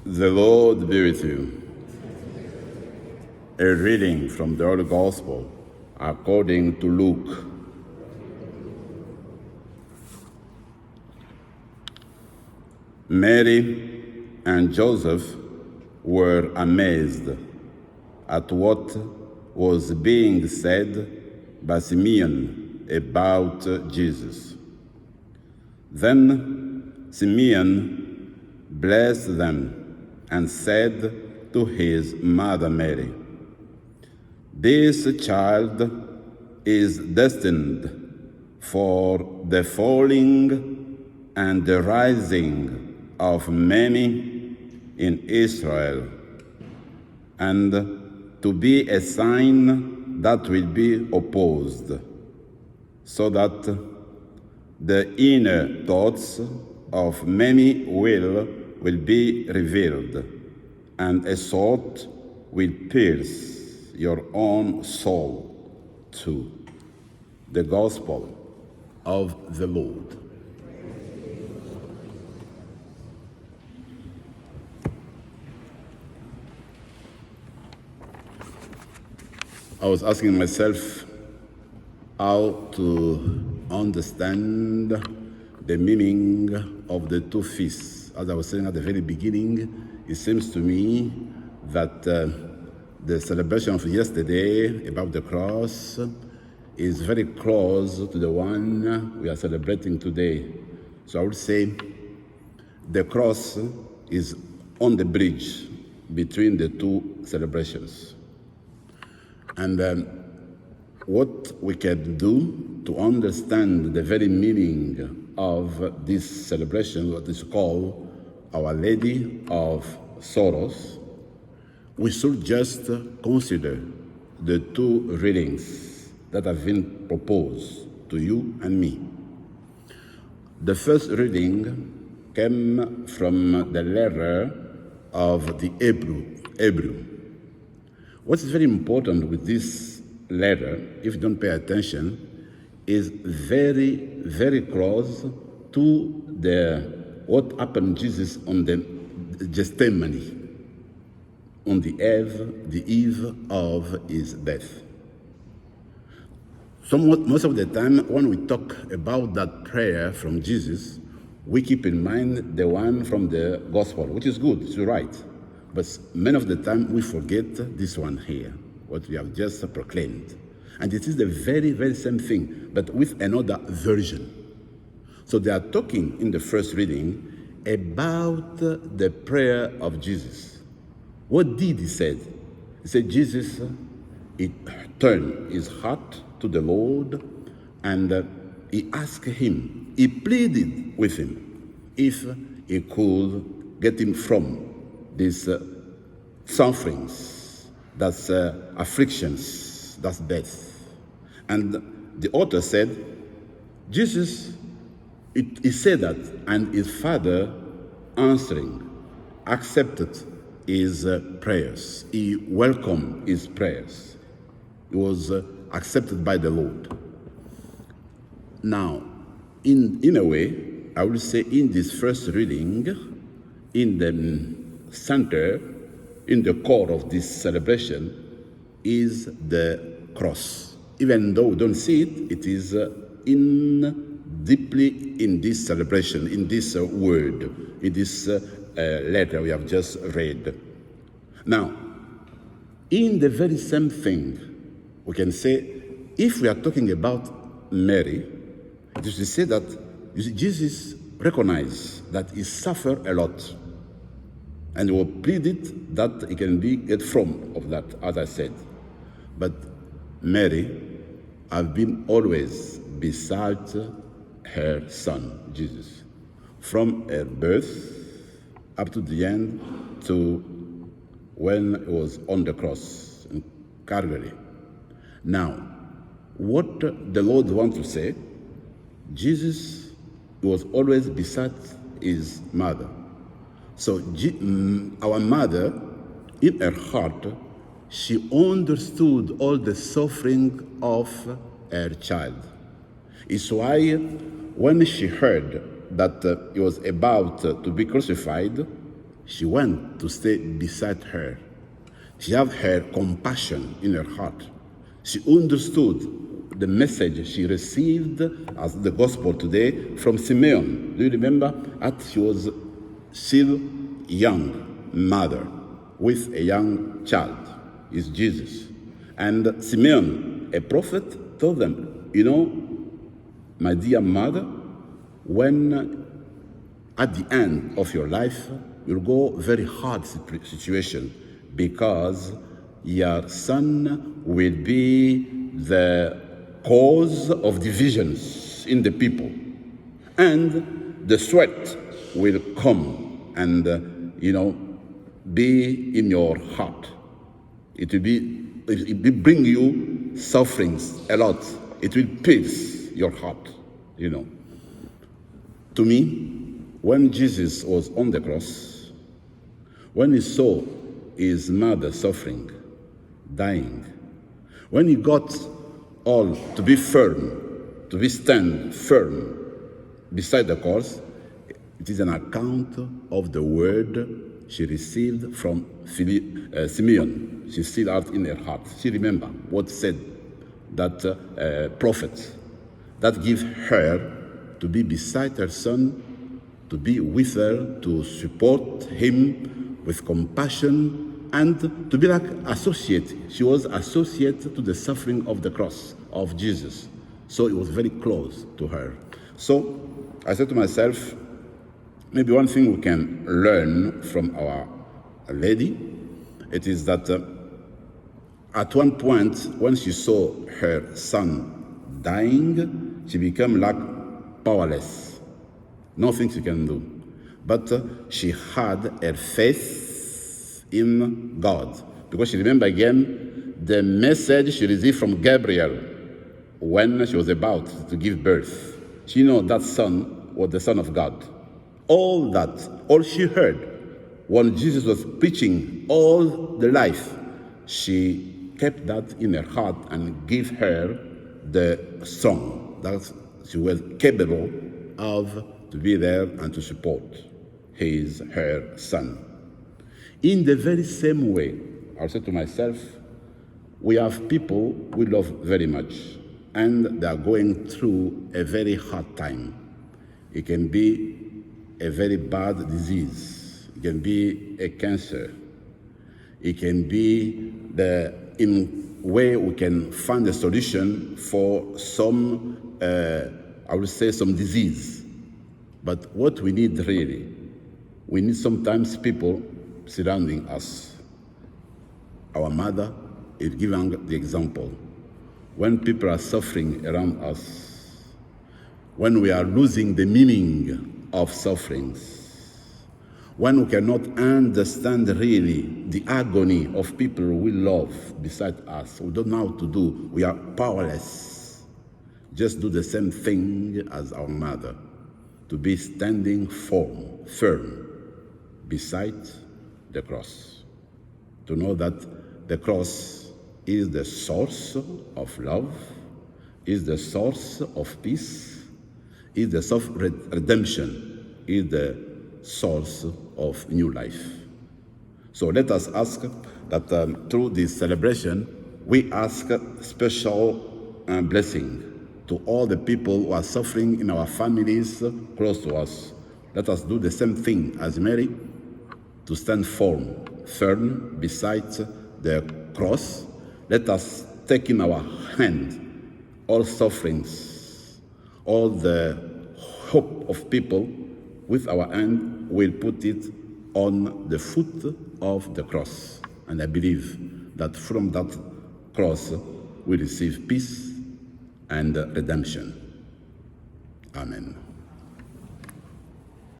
The Lord be with you. A reading from the Holy Gospel according to Luke. Mary and Joseph were amazed at what was being said by Simeon about Jesus. Then Simeon blessed them and said to his mother Mary, "This child is destined for the falling and the rising of many in Israel, and to be a sign that will be opposed, so that the inner thoughts of many will be revealed, and a sword will pierce your own soul too." The Gospel of the Lord. I was asking myself how to understand the meaning of the two feasts. As I was saying at the very beginning, it seems to me that the celebration of yesterday about the cross is very close to the one we are celebrating today. So I would say the cross is on the bridge between the two celebrations. And what we can do to understand the very meaning of this celebration, what is called Our Lady of Sorrows, we should just consider the two readings that have been proposed to you and me. The first reading came from the letter of the Hebrew. What is very important with this letter, if you don't pay attention, is very, very close to what happened to Jesus on the Gethsemane, on the eve of his death. Most of the time, when we talk about that prayer from Jesus, we keep in mind the one from the Gospel, which is good, it's right. But many of the time, we forget this one here, what we have just proclaimed. And it is the very, very same thing, but with another version. So they are talking in the first reading about the prayer of Jesus. What did he say? He said Jesus, he turned his heart to the Lord, and he asked him, he pleaded with him, if he could get him from these sufferings, that's afflictions, that's death. And the author said, Jesus, he said that, and his Father answering, accepted his prayers. He welcomed his prayers. He was accepted by the Lord. Now, in a way, I will say in this first reading, in the center, in the core of this celebration, is the cross. Even though we don't see it, it is deeply in this celebration, in this word, in this letter we have just read. Now, in the very same thing, we can say, if we are talking about Mary, it is to say that Jesus recognized that he suffered a lot, and he pleaded that he can be get from of that, as I said. But Mary has been always beside her son, Jesus, from her birth up to the end, to when he was on the cross in Calvary. Now, what the Lord wants to say, Jesus was always beside his mother. So our mother, in her heart, she understood all the suffering of her child. It's why when she heard that he was about to be crucified, She went to stay beside her. She had her compassion in her heart. She understood the message she received as the gospel today from Simeon. Do you remember? She was still young mother with a young child, is Jesus. And Simeon, a prophet, told them, my dear mother, when at the end of your life, you'll go very hard situation because your son will be the cause of divisions in the people. And the sweat will come and, be in your heart. It will bring you sufferings a lot. It will pierce your heart, To me, when Jesus was on the cross, when he saw his mother suffering, dying, when he got all to be firm, to be stand firm beside the cross, it is an account of the word she received from Simeon. She still had in her heart. She remembered what said that prophet that give her to be beside her son, to be with her, to support him with compassion, and to be like associate. She was associate to the suffering of the cross of Jesus. So it was very close to her. So I said to myself, maybe one thing we can learn from our lady, it is that at one point, when she saw her son dying, she became like powerless. Nothing she can do. But she had her faith in God. Because she remembered again the message she received from Gabriel when she was about to give birth. She knew that son was the Son of God. All she heard when Jesus was preaching all the life, she kept that in her heart and gave her the song that she was capable of to be there and to support her son. In the very same way, I said to myself, we have people we love very much, and they are going through a very hard time. It can be a very bad disease. It can be a cancer. It can be in way we can find a solution for some, some disease. But what we need really, we need sometimes people surrounding us. Our mother is giving the example. When people are suffering around us, when we are losing the meaning of sufferings, when we cannot understand really the agony of people we love beside us, we don't know how to do, we are powerless. Just do the same thing as our mother, to be standing firm beside the cross. To know that the cross is the source of love, is the source of peace, is the source of redemption, is the source of new life. So let us ask that through this celebration, we ask special blessing to all the people who are suffering in our families close to us. Let us do the same thing as Mary, to stand firm beside the cross. Let us take in our hand all sufferings, all the hope of people. With our hand, we'll put it on the foot of the cross. And I believe that from that cross, we receive peace and redemption. Amen.